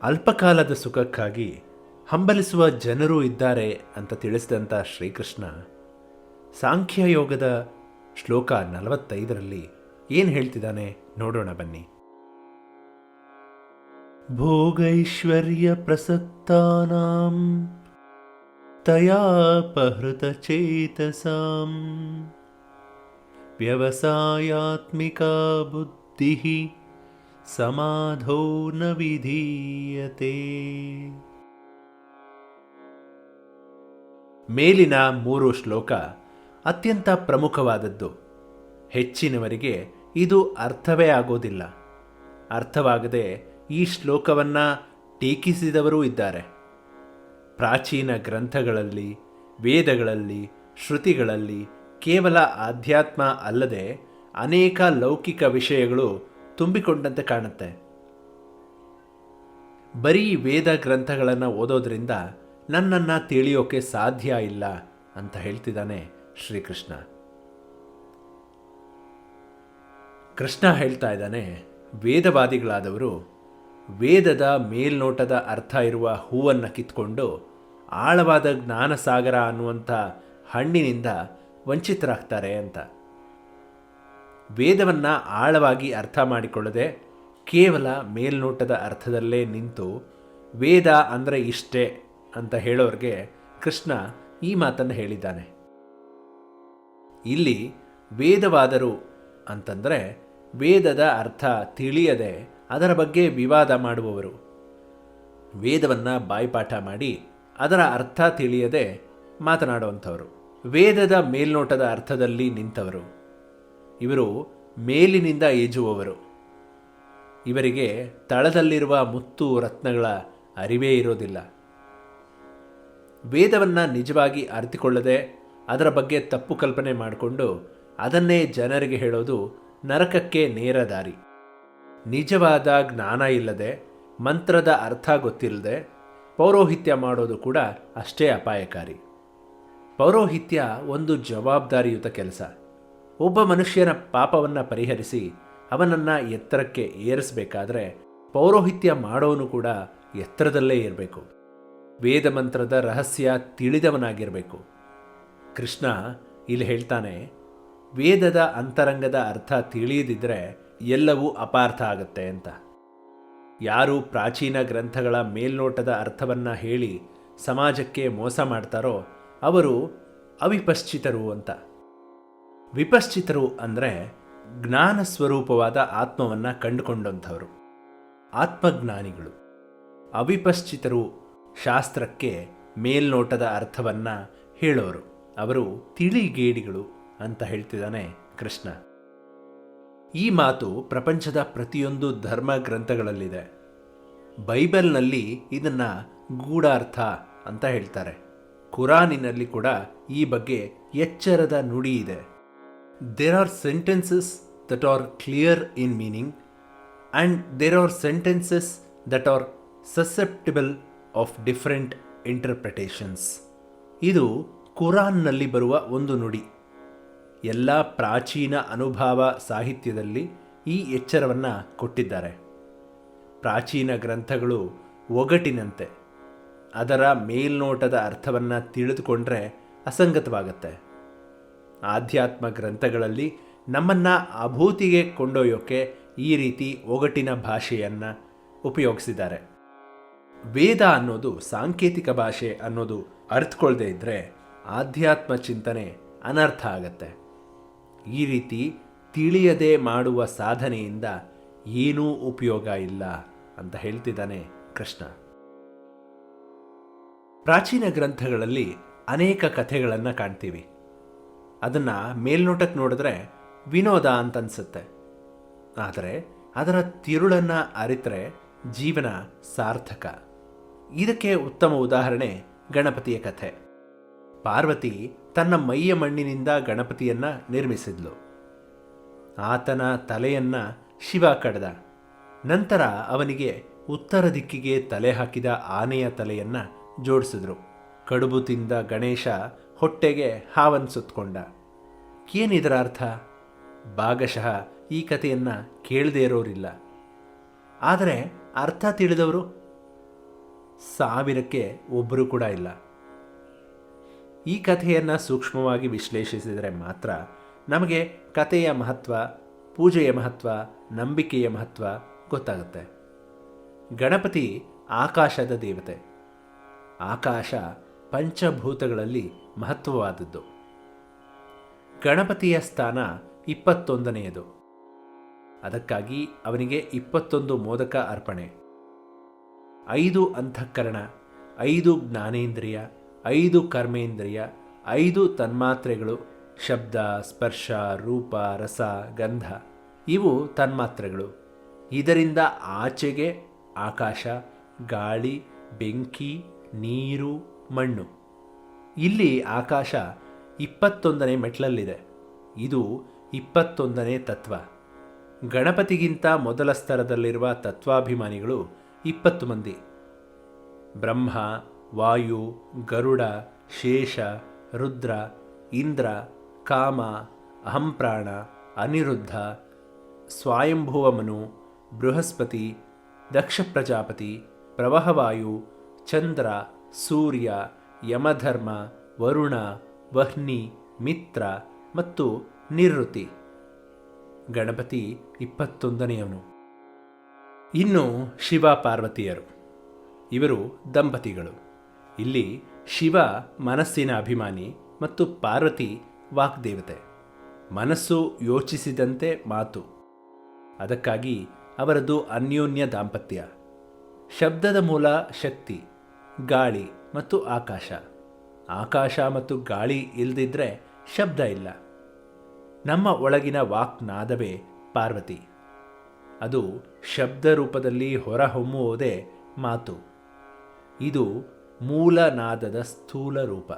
ಅಲ್ಪಕಾಲದ ಸುಖಕ್ಕಾಗಿ ಹಂಬಲಿಸುವ ಜನರೂ ಇದ್ದಾರೆ ಅಂತ ತಿಳಿಸಿದಂಥ ಶ್ರೀಕೃಷ್ಣ ಸಾಂಖ್ಯಯೋಗದ ಶ್ಲೋಕ 45ರಲ್ಲಿ ಏನು ಹೇಳ್ತಿದ್ದಾನೆ ನೋಡೋಣ ಬನ್ನಿ. ಭೋಗೈಶ್ವರ್ಯ ಪ್ರಸಕ್ತಾನಾಂ ತಯಾಪಹೃತ ಚೇತಸಾಂ ವ್ಯವಸಾಯಾತ್ಮಿಕಾ ಬುದ್ಧಿ ಸಮಾಧೋ ನ ವಿಧೀಯತೆ. ಮೇಲಿನ 3 ಶ್ಲೋಕ ಅತ್ಯಂತ ಪ್ರಮುಖವಾದದ್ದು. ಹೆಚ್ಚಿನವರಿಗೆ ಇದು ಅರ್ಥವೇ ಆಗೋದಿಲ್ಲ. ಅರ್ಥವಾಗದೆ ಈ ಶ್ಲೋಕವನ್ನು ಟೀಕಿಸಿದವರೂ ಇದ್ದಾರೆ. ಪ್ರಾಚೀನ ಗ್ರಂಥಗಳಲ್ಲಿ, ವೇದಗಳಲ್ಲಿ, ಶ್ರುತಿಗಳಲ್ಲಿ ಕೇವಲ ಆಧ್ಯಾತ್ಮ ಅಲ್ಲದೆ ಅನೇಕ ಲೌಕಿಕ ವಿಷಯಗಳು ತುಂಬಿಕೊಂಡಂತೆ ಕಾಣುತ್ತೆ. ಬರೀ ವೇದ ಗ್ರಂಥಗಳನ್ನು ಓದೋದ್ರಿಂದ ನನ್ನನ್ನು ತಿಳಿಯೋಕೆ ಸಾಧ್ಯ ಇಲ್ಲ ಅಂತ ಹೇಳ್ತಿದ್ದಾನೆ ಶ್ರೀಕೃಷ್ಣ. ಕೃಷ್ಣ ಹೇಳ್ತಾ ಇದ್ದಾನೆ, ವೇದವಾದಿಗಳಾದವರು ವೇದದ ಮೇಲ್ನೋಟದ ಅರ್ಥ ಇರುವ ಹೂವನ್ನು ಕಿತ್ಕೊಂಡು ಆಳವಾದ ಜ್ಞಾನಸಾಗರ ಅನ್ನುವಂಥ ಹಣ್ಣಿನಿಂದ ವಂಚಿತರಾಗ್ತಾರೆ ಅಂತ. ವೇದವನ್ನು ಆಳವಾಗಿ ಅರ್ಥ ಮಾಡಿಕೊಳ್ಳದೆ ಕೇವಲ ಮೇಲ್ನೋಟದ ಅರ್ಥದಲ್ಲೇ ನಿಂತು ವೇದ ಅಂದರೆ ಇಷ್ಟೇ ಅಂತ ಹೇಳೋರಿಗೆ ಕೃಷ್ಣ ಈ ಮಾತನ್ನು ಹೇಳಿದ್ದಾನೆ. ಇಲ್ಲಿ ವೇದವಾದರು ಅಂತಂದರೆ ವೇದದ ಅರ್ಥ ತಿಳಿಯದೆ ಅದರ ಬಗ್ಗೆ ವಿವಾದ ಮಾಡುವವರು, ವೇದವನ್ನು ಬಾಯ್ಪಾಠ ಮಾಡಿ ಅದರ ಅರ್ಥ ತಿಳಿಯದೆ ಮಾತನಾಡುವಂಥವರು, ವೇದದ ಮೇಲ್ನೋಟದ ಅರ್ಥದಲ್ಲಿ ನಿಂತವರು. ಇವರು ಮೇಲಿನಿಂದ ಏಜುವವರು. ಇವರಿಗೆ ತಳದಲ್ಲಿರುವ ಮುತ್ತು ರತ್ನಗಳ ಅರಿವೇ ಇರೋದಿಲ್ಲ. ವೇದವನ್ನು ನಿಜವಾಗಿ ಅರಿತುಕೊಳ್ಳದೆ ಅದರ ಬಗ್ಗೆ ತಪ್ಪು ಕಲ್ಪನೆ ಮಾಡಿಕೊಂಡು ಅದನ್ನೇ ಜನರಿಗೆ ಹೇಳೋದು ನರಕಕ್ಕೆ ನೇರ ದಾರಿ. ನಿಜವಾದ ಜ್ಞಾನ ಇಲ್ಲದೆ, ಮಂತ್ರದ ಅರ್ಥ ಗೊತ್ತಿಲ್ಲದೆ ಪೌರೋಹಿತ್ಯ ಮಾಡೋದು ಕೂಡ ಅಷ್ಟೇ ಅಪಾಯಕಾರಿ. ಪೌರೋಹಿತ್ಯ ಒಂದು ಜವಾಬ್ದಾರಿಯುತ ಕೆಲಸ. ಒಬ್ಬ ಮನುಷ್ಯನ ಪಾಪವನ್ನು ಪರಿಹರಿಸಿ ಅವನನ್ನು ಎತ್ತರಕ್ಕೆ ಏರಿಸಬೇಕಾದ್ರೆ ಪೌರೋಹಿತ್ಯ ಮಾಡೋನು ಕೂಡ ಎತ್ತರದಲ್ಲೇ ಇರಬೇಕು. ವೇದ ಮಂತ್ರದ ರಹಸ್ಯ ತಿಳಿದವನಾಗಿರಬೇಕು. ಕೃಷ್ಣ ಇಲ್ಲಿ ಹೇಳ್ತಾನೆ, ವೇದದ ಅಂತರಂಗದ ಅರ್ಥ ತಿಳಿಯದಿದ್ದರೆ ಎಲ್ಲವೂ ಅಪಾರ್ಥ ಆಗುತ್ತೆ ಅಂತ. ಯಾರು ಪ್ರಾಚೀನ ಗ್ರಂಥಗಳ ಮೇಲ್ನೋಟದ ಅರ್ಥವನ್ನು ಹೇಳಿ ಸಮಾಜಕ್ಕೆ ಮೋಸ ಮಾಡ್ತಾರೋ ಅವರು ಅವಿಪಶ್ಚಿತರು ಅಂತ. ವಿಪಶ್ಚಿತರು ಅಂದರೆ ಜ್ಞಾನ ಸ್ವರೂಪವಾದ ಆತ್ಮವನ್ನು ಕಂಡುಕೊಂಡಂಥವರು, ಆತ್ಮಜ್ಞಾನಿಗಳು. ಅವಿಪಶ್ಚಿತರು ಶಾಸ್ತ್ರಕ್ಕೆ ಮೇಲ್ನೋಟದ ಅರ್ಥವನ್ನು ಹೇಳೋರು, ಅವರು ತಿಳಿಗೇಡಿಗಳು ಅಂತ ಹೇಳ್ತಿದ್ದಾನೆ ಕೃಷ್ಣ. ಈ ಮಾತು ಪ್ರಪಂಚದ ಪ್ರತಿಯೊಂದು ಧರ್ಮ ಗ್ರಂಥಗಳಲ್ಲಿದೆ. ಬೈಬಲ್ನಲ್ಲಿ ಇದನ್ನು ಗೂಢಾರ್ಥ ಅಂತ ಹೇಳ್ತಾರೆ. ಕುರಾನಿನಲ್ಲಿ ಕೂಡ ಈ ಬಗ್ಗೆ ಎಚ್ಚರದ ನುಡಿ ಇದೆ. There are sentences that are clear in meaning and there are sentences that are susceptible of different interpretations. ಇದು ಕುರಾನ್ನಲ್ಲಿ ಬರುವ ಒಂದು ನುಡಿ. ಎಲ್ಲ ಪ್ರಾಚೀನ ಅನುಭವ ಸಾಹಿತ್ಯದಲ್ಲಿ ಈ ಎಚ್ಚರವನ್ನು ಕೊಟ್ಟಿದ್ದಾರೆ. ಪ್ರಾಚೀನ ಗ್ರಂಥಗಳು ಒಗಟಿನಂತೆ. ಅದರ ಮೇಲ್ನೋಟದ ಅರ್ಥವನ್ನು ತಿಳಿದುಕೊಂಡ್ರೆ ಅಸಂಗತವಾಗತ್ತೆ. ಆಧ್ಯಾತ್ಮ ಗ್ರಂಥಗಳಲ್ಲಿ ನಮ್ಮನ್ನು ಅಭೂತಿಗೆ ಕೊಂಡೊಯ್ಯೋಕ್ಕೆ ಈ ರೀತಿ ಒಗಟಿನ ಭಾಷೆಯನ್ನು ಉಪಯೋಗಿಸಿದ್ದಾರೆ. ವೇದ ಅನ್ನೋದು ಸಾಂಕೇತಿಕ ಭಾಷೆ ಅನ್ನೋದು ಅರ್ಥಕೊಳ್ಳದೆ ಇದ್ದರೆ ಆಧ್ಯಾತ್ಮ ಚಿಂತನೆ ಅನರ್ಥ ಆಗತ್ತೆ. ಈ ರೀತಿ ತಿಳಿಯದೆ ಮಾಡುವ ಸಾಧನೆಯಿಂದ ಏನೂ ಉಪಯೋಗ ಇಲ್ಲ ಅಂತ ಹೇಳ್ತಿದ್ದಾನೆ ಕೃಷ್ಣ. ಪ್ರಾಚೀನ ಗ್ರಂಥಗಳಲ್ಲಿ ಅನೇಕ ಕಥೆಗಳನ್ನು ಕಾಣ್ತೀವಿ. ಅದನ್ನು ಮೇಲ್ನೋಟಕ್ಕೆ ನೋಡಿದ್ರೆ ವಿನೋದ ಅಂತ ಅನಿಸುತ್ತೆ. ಆದರೆ ಅದರ ತಿರುಳನ್ನು ಅರಿತರೆ ಜೀವನ ಸಾರ್ಥಕ. ಇದಕ್ಕೆ ಉತ್ತಮ ಉದಾಹರಣೆ ಗಣಪತಿಯ ಕಥೆ. ಪಾರ್ವತಿ ತನ್ನ ಮೈಯ ಮಣ್ಣಿನಿಂದ ಗಣಪತಿಯನ್ನು ನಿರ್ಮಿಸಿದ್ಲು. ಆತನ ತಲೆಯನ್ನು ಶಿವ ಕಡ್ದ. ನಂತರ ಅವನಿಗೆ ಉತ್ತರ ದಿಕ್ಕಿಗೆ ತಲೆ ಹಾಕಿದ ಆನೆಯ ತಲೆಯನ್ನು ಜೋಡಿಸಿದ್ರು. ಕಡುಬು ತಿಂದ ಗಣೇಶ ಹೊಟ್ಟೆಗೆ ಹಾವನ್ನು ಸುತ್ತಕೊಂಡ. ಏನಿದರ ಅರ್ಥ? ಭಾಗಶಃ ಈ ಕಥೆಯನ್ನು ಕೇಳದೇ ಇರೋರಿಲ್ಲ. ಆದರೆ ಅರ್ಥ ತಿಳಿದವರು 1000ಕ್ಕೆ ಒಬ್ಬರು ಕೂಡ ಇಲ್ಲ. ಈ ಕಥೆಯನ್ನು ಸೂಕ್ಷ್ಮವಾಗಿ ವಿಶ್ಲೇಷಿಸಿದರೆ ಮಾತ್ರ ನಮಗೆ ಕಥೆಯ ಮಹತ್ವ, ಪೂಜೆಯ ಮಹತ್ವ, ನಂಬಿಕೆಯ ಮಹತ್ವ ಗೊತ್ತಾಗುತ್ತೆ. ಗಣಪತಿ ಆಕಾಶದ ದೇವತೆ. ಆಕಾಶ ಪಂಚಭೂತಗಳಲ್ಲಿ ಮಹತ್ವವಾದದ್ದು. ಗಣಪತಿಯ ಸ್ಥಾನ 21ನೆಯದು. ಅದಕ್ಕಾಗಿ ಅವನಿಗೆ 21 ಮೋದಕ ಅರ್ಪಣೆ. 5 ಅಂತಃಕರಣ, 5 ಜ್ಞಾನೇಂದ್ರಿಯ, 5 ಕರ್ಮೇಂದ್ರಿಯ, 5 ತನ್ಮಾತ್ರೆಗಳು, ಶಬ್ದ, ಸ್ಪರ್ಶ, ರೂಪ, ರಸ, ಗಂಧ, ಇವು ತನ್ಮಾತ್ರೆಗಳು. ಇದರಿಂದ ಆಚೆಗೆ ಆಕಾಶ, ಗಾಳಿ, ಬೆಂಕಿ, ನೀರು, ಮಣ್ಣು. ಇಲ್ಲಿ ಆಕಾಶ 21ನೇ ಮೆಟ್ಲಲ್ಲಿದೆ. ಇದು 21ನೇ ತತ್ವ. ಗಣಪತಿಗಿಂತ ಮೊದಲ ಸ್ತರದಲ್ಲಿರುವ ತತ್ವಾಭಿಮಾನಿಗಳು 20 ಮಂದಿ. ಬ್ರಹ್ಮ, ವಾಯು, ಗರುಡ, ಶೇಷ, ರುದ್ರ, ಇಂದ್ರ, ಕಾಮ, ಅಹಂಪ್ರಾಣ, ಅನಿರುದ್ಧ, ಸ್ವಯಂಭುವಮನು, ಬೃಹಸ್ಪತಿ, ದಕ್ಷ ಪ್ರಜಾಪತಿ, ಪ್ರವಹವಾಯು, ಚಂದ್ರ, ಸೂರ್ಯ, ಯಮಧರ್ಮ, ವರುಣ, ವಹ್ನಿ, ಮಿತ್ರ ಮತ್ತು ನಿವೃತ್ತಿ. ಗಣಪತಿ 21ನೆಯವನು. ಇನ್ನು ಶಿವ ಪಾರ್ವತಿಯರು. ಇವರು ದಂಪತಿಗಳು. ಇಲ್ಲಿ ಶಿವ ಮನಸ್ಸಿನ ಅಭಿಮಾನಿ ಮತ್ತು ಪಾರ್ವತಿ ವಾಗ್ದೇವತೆ. ಮನಸ್ಸು ಯೋಚಿಸಿದಂತೆ ಮಾತು. ಅದಕ್ಕಾಗಿ ಅವರದ್ದು ಅನ್ಯೋನ್ಯ ದಾಂಪತ್ಯ. ಶಬ್ದದ ಮೂಲ ಶಕ್ತಿ, ಗಾಳಿ ಮತ್ತು ಆಕಾಶ. ಆಕಾಶ ಮತ್ತು ಗಾಳಿ ಇಲ್ಲದಿದ್ದರೆ ಶಬ್ದ ಇಲ್ಲ. ನಮ್ಮ ಒಳಗಿನ ವಾಕ್ನಾದವೇ ಪಾರ್ವತಿ. ಅದು ಶಬ್ದ ರೂಪದಲ್ಲಿ ಹೊರಹೊಮ್ಮುವುದೇ ಮಾತು. ಇದು ಮೂಲನಾದದ ಸ್ಥೂಲ ರೂಪ.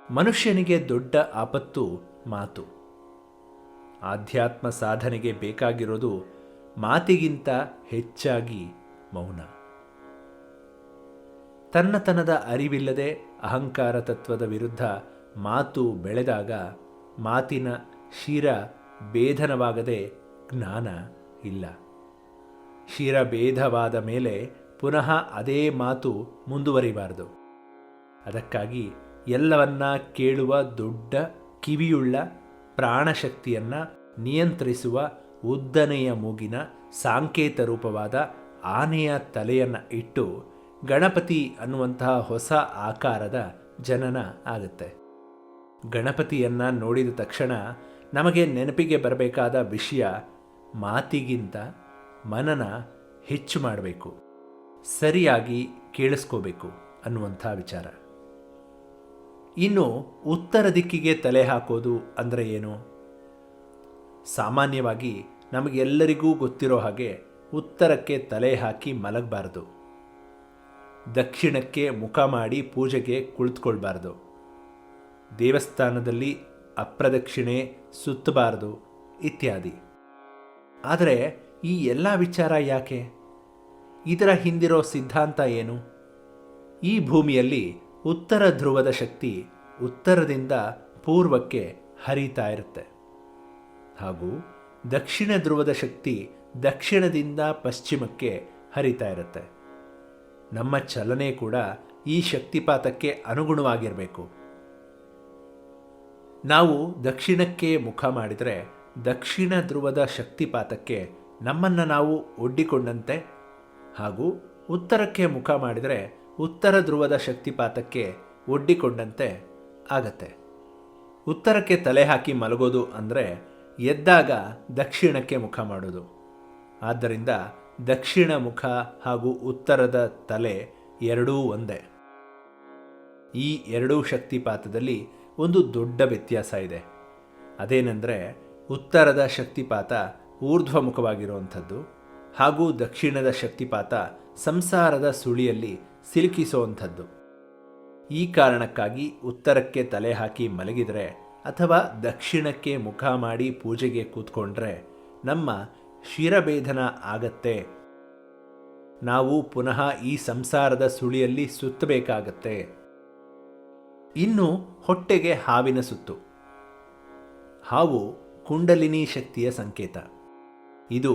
ಮನುಷ್ಯನಿಗೆ ದೊಡ್ಡ ಆಪತ್ತು ಮಾತು. ಆಧ್ಯಾತ್ಮ ಸಾಧನೆಗೆ ಬೇಕಾಗಿರೋದು ಮಾತಿಗಿಂತ ಹೆಚ್ಚಾಗಿ ಮೌನ. ತನ್ನತನದ ಅರಿವಿಲ್ಲದೆ ಅಹಂಕಾರ ತತ್ವದ ವಿರುದ್ಧ ಮಾತು ಬೆಳೆದಾಗ ಮಾತಿನ ಶಿರ ಭೇದನವಾಗದೆ ಜ್ಞಾನ ಇಲ್ಲ. ಶಿರ ಭೇದವಾದ ಮೇಲೆ ಪುನಃ ಅದೇ ಮಾತು ಮುಂದುವರಿಬಾರದು. ಅದಕ್ಕಾಗಿ ಎಲ್ಲವನ್ನ ಕೇಳುವ ದೊಡ್ಡ ಕಿವಿಯುಳ್ಳ ಪ್ರಾಣಶಕ್ತಿಯನ್ನು ನಿಯಂತ್ರಿಸುವ ಉದ್ದನೆಯ ಮೂಗಿನ ಸಾಂಕೇತ ರೂಪವಾದ ಆನೆಯ ತಲೆಯನ್ನು ಇಟ್ಟು ಗಣಪತಿ ಅನ್ನುವಂತಹ ಹೊಸ ಆಕಾರದ ಜನನ ಆಗುತ್ತೆ. ಗಣಪತಿಯನ್ನು ನೋಡಿದ ತಕ್ಷಣ ನಮಗೆ ನೆನಪಿಗೆ ಬರಬೇಕಾದ ವಿಷಯ ಮಾತಿಗಿಂತ ಮನನ ಹೆಚ್ಚು ಮಾಡಬೇಕು, ಸರಿಯಾಗಿ ಕೇಳಿಸ್ಕೋಬೇಕು ಅನ್ನುವಂಥ ವಿಚಾರ. ಇನ್ನು ಉತ್ತರ ದಿಕ್ಕಿಗೆ ತಲೆ ಹಾಕೋದು ಅಂದರೆ ಏನು? ಸಾಮಾನ್ಯವಾಗಿ ನಮಗೆಲ್ಲರಿಗೂ ಗೊತ್ತಿರೋ ಹಾಗೆ ಉತ್ತರಕ್ಕೆ ತಲೆ ಹಾಕಿ ಮಲಗಬಾರ್ದು. ದಕ್ಷಿಣಕ್ಕೆ ಮುಖ ಮಾಡಿ ಪೂಜೆಗೆ ಕುಳಿತುಕೊಳ್ಬಾರ್ದು. ದೇವಸ್ಥಾನದಲ್ಲಿ ಅಪ್ರದಕ್ಷಿಣೆ ಸುತ್ತಬಾರದು ಇತ್ಯಾದಿ. ಆದರೆ ಈ ಎಲ್ಲ ವಿಚಾರ ಯಾಕೆ? ಇದರ ಹಿಂದಿರೋ ಸಿದ್ಧಾಂತ ಏನು? ಈ ಭೂಮಿಯಲ್ಲಿ ಉತ್ತರ ಧ್ರುವದ ಶಕ್ತಿ ಉತ್ತರದಿಂದ ಪೂರ್ವಕ್ಕೆ ಹರಿತಾ ಇರುತ್ತೆ, ಹಾಗೂ ದಕ್ಷಿಣ ಧ್ರುವದ ಶಕ್ತಿ ದಕ್ಷಿಣದಿಂದ ಪಶ್ಚಿಮಕ್ಕೆ ಹರಿತಾ ಇರುತ್ತೆ. ನಮ್ಮ ಚಲನೆ ಕೂಡ ಈ ಶಕ್ತಿಪಾತಕ್ಕೆ ಅನುಗುಣವಾಗಿರಬೇಕು. ನಾವು ದಕ್ಷಿಣಕ್ಕೆ ಮುಖ ಮಾಡಿದರೆ ದಕ್ಷಿಣ ಧ್ರುವದ ಶಕ್ತಿಪಾತಕ್ಕೆ ನಮ್ಮನ್ನು ನಾವು ಒಡ್ಡಿಕೊಂಡಂತೆ, ಹಾಗೂ ಉತ್ತರಕ್ಕೆ ಮುಖ ಮಾಡಿದರೆ ಉತ್ತರ ಧ್ರುವದ ಶಕ್ತಿಪಾತಕ್ಕೆ ಒಡ್ಡಿಕೊಂಡಂತೆ ಆಗತ್ತೆ. ಉತ್ತರಕ್ಕೆ ತಲೆ ಹಾಕಿ ಮಲಗೋದು ಅಂದರೆ ಎದ್ದಾಗ ದಕ್ಷಿಣಕ್ಕೆ ಮುಖ ಮಾಡೋದು. ಆದ್ದರಿಂದ ದಕ್ಷಿಣ ಮುಖ ಹಾಗೂ ಉತ್ತರದ ತಲೆ ಎರಡೂ ಒಂದೇ. ಈ ಎರಡೂ ಶಕ್ತಿಪಾತದಲ್ಲಿ ಒಂದು ದೊಡ್ಡ ವ್ಯತ್ಯಾಸ ಇದೆ. ಅದೇನೆಂದರೆ ಉತ್ತರದ ಶಕ್ತಿಪಾತ ಊರ್ಧ್ವಮುಖವಾಗಿರುವಂಥದ್ದು, ಹಾಗೂ ದಕ್ಷಿಣದ ಶಕ್ತಿಪಾತ ಸಂಸಾರದ ಸುಳಿಯಲ್ಲಿ ಸಿಲುಕಿಸುವಂಥದ್ದು. ಈ ಕಾರಣಕ್ಕಾಗಿ ಉತ್ತರಕ್ಕೆ ತಲೆ ಹಾಕಿ ಮಲಗಿದರೆ ಅಥವಾ ದಕ್ಷಿಣಕ್ಕೆ ಮುಖ ಮಾಡಿ ಪೂಜೆಗೆ ಕೂತ್ಕೊಂಡ್ರೆ ನಮ್ಮ ಶಿರಭೇದನ ಆಗತ್ತೆ. ನಾವು ಪುನಃ ಈ ಸಂಸಾರದ ಸುಳಿಯಲ್ಲಿ ಸುತ್ತಬೇಕಾಗತ್ತೆ. ಇನ್ನು ಹೊಟ್ಟೆಗೆ ಹಾವಿನ ಸುತ್ತು. ಹಾವು ಕುಂಡಲಿನಿ ಶಕ್ತಿಯ ಸಂಕೇತ. ಇದು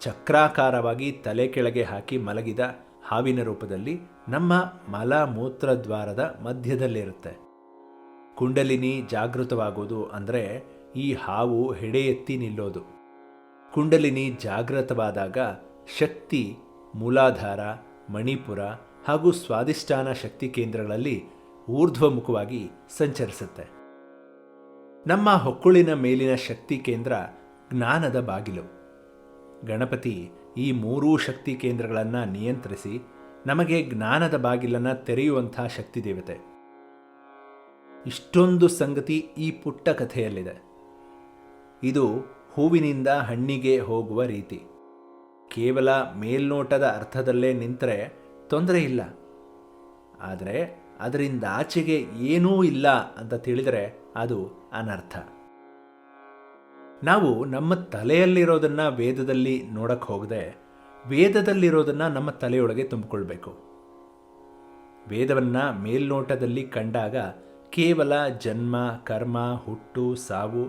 ಚಕ್ರಾಕಾರವಾಗಿ ತಲೆ ಕೆಳಗೆ ಹಾಕಿ ಮಲಗಿದ ಹಾವಿನ ರೂಪದಲ್ಲಿ ನಮ್ಮ ಮಲಮೂತ್ರದ್ವಾರದ ಮಧ್ಯದಲ್ಲಿರುತ್ತೆ. ಕುಂಡಲಿನಿ ಜಾಗೃತವಾಗೋದು ಅಂದರೆ ಈ ಹಾವು ಹೆಡೆ ಎತ್ತಿ ನಿಲ್ಲೋದು. ಕುಂಡಲಿನಿ ಜಾಗೃತವಾದಾಗ ಶಕ್ತಿ ಮೂಲಾಧಾರ, ಮಣಿಪುರ ಹಾಗೂ ಸ್ವಾದಿಷ್ಠಾನ ಶಕ್ತಿ ಕೇಂದ್ರಗಳಲ್ಲಿ ಊರ್ಧ್ವಮುಖವಾಗಿ ಸಂಚರಿಸುತ್ತೆ. ನಮ್ಮ ಹೊಕ್ಕುಳಿನ ಮೇಲಿನ ಶಕ್ತಿ ಕೇಂದ್ರ ಜ್ಞಾನದ ಬಾಗಿಲು. ಗಣಪತಿ ಈ ಮೂರೂ ಶಕ್ತಿ ಕೇಂದ್ರಗಳನ್ನು ನಿಯಂತ್ರಿಸಿ ನಮಗೆ ಜ್ಞಾನದ ಬಾಗಿಲನ್ನು ತೆರೆಯುವಂಥ ಶಕ್ತಿ ದೇವತೆ. ಇಷ್ಟೊಂದು ಸಂಗತಿ ಈ ಪುಟ್ಟ ಕಥೆಯಲ್ಲಿದೆ. ಇದು ಹೂವಿನಿಂದ ಹಣ್ಣಿಗೆ ಹೋಗುವ ರೀತಿ. ಕೇವಲ ಮೇಲ್ನೋಟದ ಅರ್ಥದಲ್ಲೇ ನಿಂತರೆ ತೊಂದರೆ ಇಲ್ಲ, ಆದರೆ ಅದರಿಂದ ಆಚೆಗೆ ಏನೂ ಇಲ್ಲ ಅಂತ ತಿಳಿದರೆ ಅದು ಅನರ್ಥ. ನಾವು ನಮ್ಮ ತಲೆಯಲ್ಲಿರೋದನ್ನು ವೇದದಲ್ಲಿ ನೋಡಕ್ಕೆ ಹೋಗದೆ ವೇದದಲ್ಲಿರೋದನ್ನು ನಮ್ಮ ತಲೆಯೊಳಗೆ ತುಂಬಿಕೊಳ್ಬೇಕು. ವೇದವನ್ನು ಮೇಲ್ನೋಟದಲ್ಲಿ ಕಂಡಾಗ ಕೇವಲ ಜನ್ಮ, ಕರ್ಮ, ಹುಟ್ಟು, ಸಾವು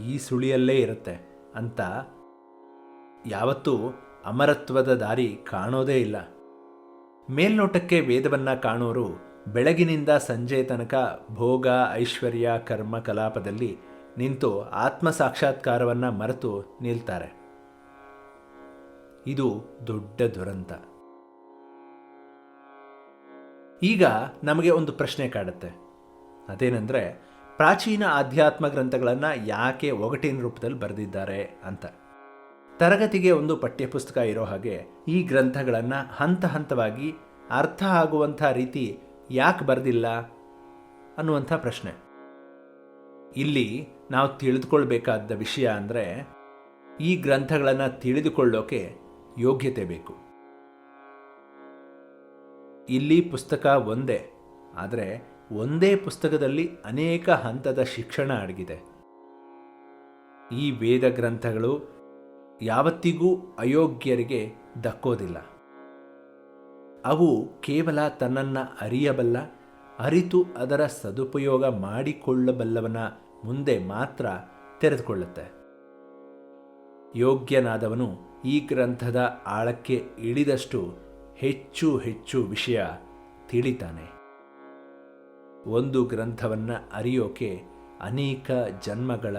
ಈ ಸುಳಿಯಲ್ಲೇ ಇರುತ್ತೆ ಅಂತ ಯಾವತ್ತೂ ಅಮರತ್ವದ ದಾರಿ ಕಾಣೋದೇ ಇಲ್ಲ. ಮೇಲ್ನೋಟಕ್ಕೆ ವೇದವನ್ನು ಕಾಣೋರು ಬೆಳಗಿನಿಂದ ಸಂಜೆ ತನಕ ಭೋಗ, ಐಶ್ವರ್ಯ, ಕರ್ಮ ಕಲಾಪದಲ್ಲಿ ನಿಂತು ಆತ್ಮ ಸಾಕ್ಷಾತ್ಕಾರವನ್ನು ಮರೆತು ನಿಲ್ತಾರೆ. ಇದು ದೊಡ್ಡ ದುರಂತ. ಈಗ ನಮಗೆ ಒಂದು ಪ್ರಶ್ನೆ ಕಾಡುತ್ತೆ. ಅದೇನೆಂದರೆ, ಪ್ರಾಚೀನ ಆಧ್ಯಾತ್ಮ ಗ್ರಂಥಗಳನ್ನು ಯಾಕೆ ಒಗಟಿನ ರೂಪದಲ್ಲಿ ಬರೆದಿದ್ದಾರೆ ಅಂತ. ತರಗತಿಗೆ ಒಂದು ಪಠ್ಯಪುಸ್ತಕ ಇರೋ ಹಾಗೆ ಈ ಗ್ರಂಥಗಳನ್ನು ಹಂತ ಹಂತವಾಗಿ ಅರ್ಥ ಆಗುವಂಥ ರೀತಿ ಯಾಕೆ ಬರೆದಿಲ್ಲ ಅನ್ನುವಂಥ ಪ್ರಶ್ನೆ. ಇಲ್ಲಿ ನಾವು ತಿಳಿದುಕೊಳ್ಬೇಕಾದ ವಿಷಯ ಅಂದರೆ, ಈ ಗ್ರಂಥಗಳನ್ನು ತಿಳಿದುಕೊಳ್ಳೋಕೆ ಯೋಗ್ಯತೆ ಬೇಕು. ಇಲ್ಲಿ ಪುಸ್ತಕ ಒಂದೇ, ಆದರೆ ಒಂದೇ ಪುಸ್ತಕದಲ್ಲಿ ಅನೇಕ ಹಂತದ ಶಿಕ್ಷಣ ಅಡಗಿದೆ. ಈ ವೇದ ಗ್ರಂಥಗಳು ಯಾವತ್ತಿಗೂ ಅಯೋಗ್ಯರಿಗೆ ದಕ್ಕೋದಿಲ್ಲ. ಅವು ಕೇವಲ ತನ್ನನ್ನು ಅರಿಯಬಲ್ಲ, ಅರಿತು ಅದರ ಸದುಪಯೋಗ ಮಾಡಿಕೊಳ್ಳಬಲ್ಲವನ ಮುಂದೆ ಮಾತ್ರ ತೆರೆದುಕೊಳ್ಳುತ್ತೆ. ಯೋಗ್ಯನಾದವನು ಈ ಗ್ರಂಥದ ಆಳಕ್ಕೆ ಇಳಿದಷ್ಟು ಹೆಚ್ಚು ಹೆಚ್ಚು ವಿಷಯ ತಿಳಿತಾನೆ. ಒಂದು ಗ್ರಂಥವನ್ನು ಅರಿಯೋಕೆ ಅನೇಕ ಜನ್ಮಗಳ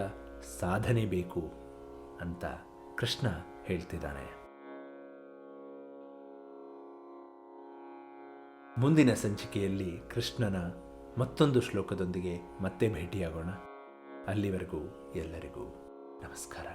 ಸಾಧನೆ ಬೇಕು ಅಂತ ಕೃಷ್ಣ ಹೇಳ್ತಿದ್ದಾನೆ. ಮುಂದಿನ ಸಂಚಿಕೆಯಲ್ಲಿ ಕೃಷ್ಣನ ಮತ್ತೊಂದು ಶ್ಲೋಕದೊಂದಿಗೆ ಮತ್ತೆ ಭೇಟಿಯಾಗೋಣ. ಅಲ್ಲಿವರೆಗೂ ಎಲ್ಲರಿಗೂ ನಮಸ್ಕಾರ.